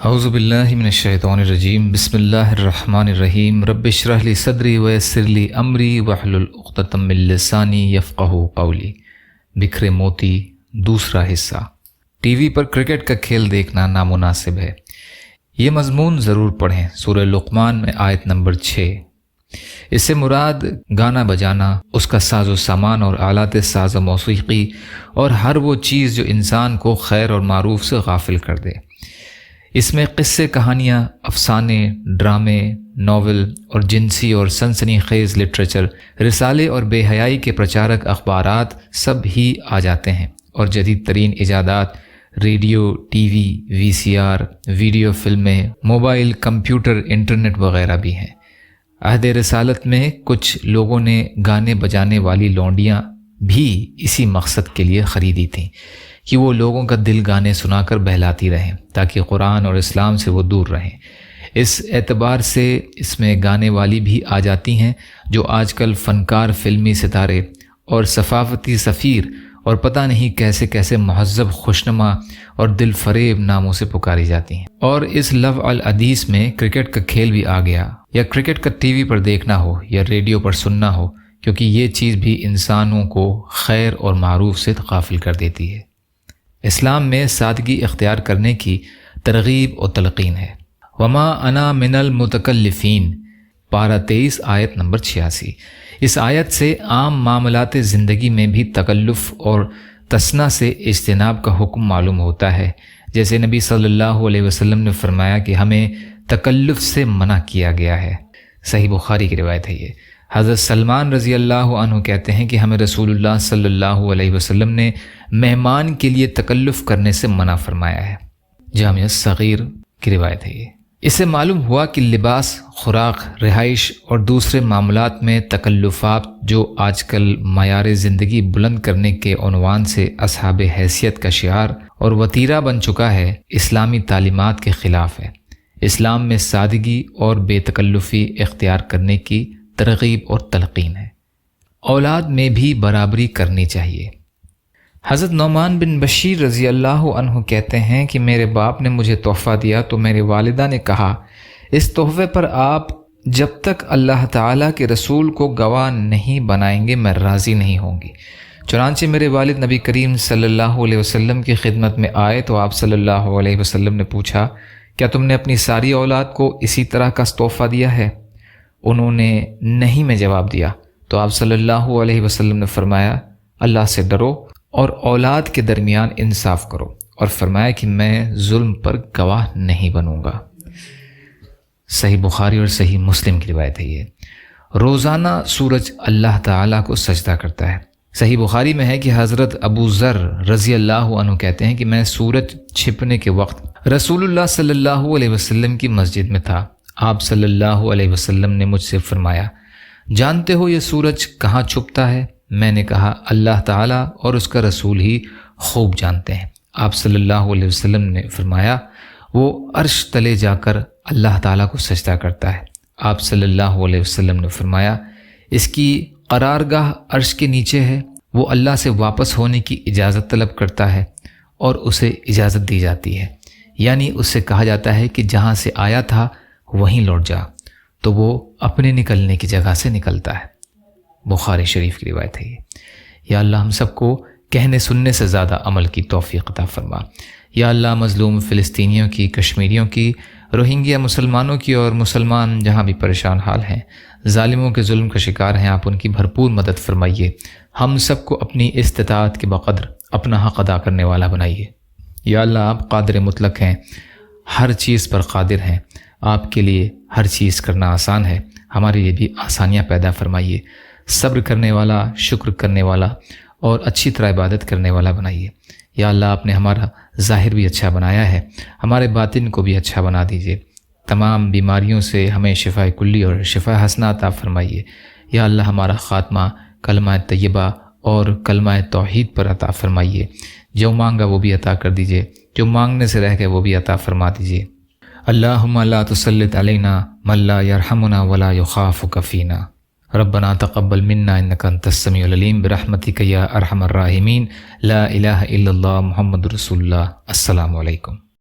اعوذ باللہ من الشیطان الرجیم بسم اللہ الرحمن الرحیم رب اشرح لی صدری ویسر لی امری واحلل عقدۃ من لسانی یفقہوا قولی۔ بکھرے موتی دوسرا حصہ۔ ٹی وی پر کرکٹ کا کھیل دیکھنا نامناسب ہے۔ یہ مضمون ضرور پڑھیں، سورہ لقمان میں آیت نمبر 6۔ اس سے مراد گانا بجانا، اس کا ساز و سامان اور آلات ساز و موسیقی اور ہر وہ چیز جو انسان کو خیر اور معروف سے غافل کر دے۔ اس میں قصے، کہانیاں، افسانے، ڈرامے، ناول اور جنسی اور سنسنی خیز لٹریچر، رسالے اور بے حیائی کے پرچارک اخبارات سب ہی آ جاتے ہیں، اور جدید ترین ایجادات ریڈیو، ٹی وی، وی سی آر، ویڈیو فلمیں، موبائل، کمپیوٹر، انٹرنیٹ وغیرہ بھی ہیں۔ عہد رسالت میں کچھ لوگوں نے گانے بجانے والی لونڈیاں بھی اسی مقصد کے لیے خریدی تھیں کہ وہ لوگوں کا دل گانے سنا کر بہلاتی رہیں تاکہ قرآن اور اسلام سے وہ دور رہیں۔ اس اعتبار سے اس میں گانے والی بھی آ جاتی ہیں جو آج کل فنکار، فلمی ستارے اور ثقافتی سفیر اور پتہ نہیں کیسے کیسے مہذب، خوشنما اور دل فریب ناموں سے پکاری جاتی ہیں۔ اور اس لو الحدیث میں کرکٹ کا کھیل بھی آ گیا، یا کرکٹ کا ٹی وی پر دیکھنا ہو یا ریڈیو پر سننا ہو، کیونکہ یہ چیز بھی انسانوں کو خیر اور معروف سے غافل کر دیتی ہے۔ اسلام میں سادگی اختیار کرنے کی ترغیب و تلقین ہے۔ وما انا من المتکلفین، پارہ 23 آیت نمبر 86۔ اس آیت سے عام معاملات زندگی میں بھی تکلف اور تسنہ سے اجتناب کا حکم معلوم ہوتا ہے، جیسے نبی صلی اللہ علیہ وسلم نے فرمایا کہ ہمیں تکلف سے منع کیا گیا ہے۔ صحیح بخاری کی روایت ہے یہ۔ حضرت سلمان رضی اللہ عنہ کہتے ہیں کہ ہمیں رسول اللہ صلی اللہ علیہ وسلم نے مہمان کے لیے تکلف کرنے سے منع فرمایا ہے۔ جامع صغیر کی روایت ہے یہ۔ اس سے معلوم ہوا کہ لباس، خوراک، رہائش اور دوسرے معاملات میں تکلفات جو آج کل معیار زندگی بلند کرنے کے عنوان سے اصحاب حیثیت کا شعار اور وتیرہ بن چکا ہے، اسلامی تعلیمات کے خلاف ہے۔ اسلام میں سادگی اور بے تکلفی اختیار کرنے کی ترغیب اور تلقین ہے۔ اولاد میں بھی برابری کرنی چاہیے۔ حضرت نعمان بن بشیر رضی اللہ عنہ کہتے ہیں کہ میرے باپ نے مجھے تحفہ دیا تو میرے والدہ نے کہا، اس تحفے پر آپ جب تک اللہ تعالیٰ کے رسول کو گواہ نہیں بنائیں گے میں راضی نہیں ہوں گی۔ چنانچہ میرے والد نبی کریم صلی اللہ علیہ وسلم کی خدمت میں آئے تو آپ صلی اللہ علیہ وسلم نے پوچھا، کیا تم نے اپنی ساری اولاد کو اسی طرح کا تحفہ دیا ہے؟ انہوں نے نہیں میں جواب دیا تو آپ صلی اللہ علیہ وسلم نے فرمایا، اللہ سے ڈرو اور اولاد کے درمیان انصاف کرو، اور فرمایا کہ میں ظلم پر گواہ نہیں بنوں گا۔ صحیح بخاری اور صحیح مسلم کی روایت ہے یہ۔ روزانہ سورج اللہ تعالیٰ کو سجدہ کرتا ہے۔ صحیح بخاری میں ہے کہ حضرت ابو ذر رضی اللہ عنہ کہتے ہیں کہ میں سورج چھپنے کے وقت رسول اللہ صلی اللہ علیہ وسلم کی مسجد میں تھا۔ آپ صلی اللہ علیہ وسلم نے مجھ سے فرمایا، جانتے ہو یہ سورج کہاں چھپتا ہے؟ میں نے کہا، اللہ تعالیٰ اور اس کا رسول ہی خوب جانتے ہیں۔ آپ صلی اللہ علیہ وسلم نے فرمایا، وہ عرش تلے جا کر اللہ تعالیٰ کو سجدہ کرتا ہے۔ آپ صلی اللہ علیہ وسلم نے فرمایا، اس کی قرارگاہ عرش کے نیچے ہے، وہ اللہ سے واپس ہونے کی اجازت طلب کرتا ہے اور اسے اجازت دی جاتی ہے، یعنی اس سے کہا جاتا ہے کہ جہاں سے آیا تھا وہیں لوٹ جا، تو وہ اپنے نکلنے کی جگہ سے نکلتا ہے۔ بخاری شریف کی روایت ہے یہ۔ یا اللہ ہم سب کو کہنے سننے سے زیادہ عمل کی توفیق عطا فرما۔ یا اللہ مظلوم فلسطینیوں کی، کشمیریوں کی، روہنگیا مسلمانوں کی اور مسلمان جہاں بھی پریشان حال ہیں، ظالموں کے ظلم کا شکار ہیں، آپ ان کی بھرپور مدد فرمائیے۔ ہم سب کو اپنی استطاعت کے بقدر اپنا حق ادا کرنے والا بنائیے۔ یا اللہ آپ قادر مطلق ہیں، ہر چیز پر قادر ہیں، آپ کے لیے ہر چیز کرنا آسان ہے، ہمارے لیے بھی آسانیاں پیدا فرمائیے۔ صبر کرنے والا، شکر کرنے والا اور اچھی طرح عبادت کرنے والا بنائیے۔ یا اللہ آپ نے ہمارا ظاہر بھی اچھا بنایا ہے، ہمارے باطن کو بھی اچھا بنا دیجیے۔ تمام بیماریوں سے ہمیں شفا کلی اور شفا حسنہ عطا فرمائیے۔ یا اللہ ہمارا خاتمہ کلمہ طیبہ اور کلمہ توحید پر عطا فرمائیے۔ جو مانگا وہ بھی عطا کر دیجیے، جو مانگنے سے رہ گئے وہ بھی عطا فرما دیجیے۔ اللہم لا تسلط علینا من لا یرحمنا ولا یخافک فینا۔ ربنا تقبل منا انک انت السمیع العلیم برحمتک یا ارحم الراحمین۔ لا الہ الا اللہ محمد رسول اللہ۔ السلام علیکم۔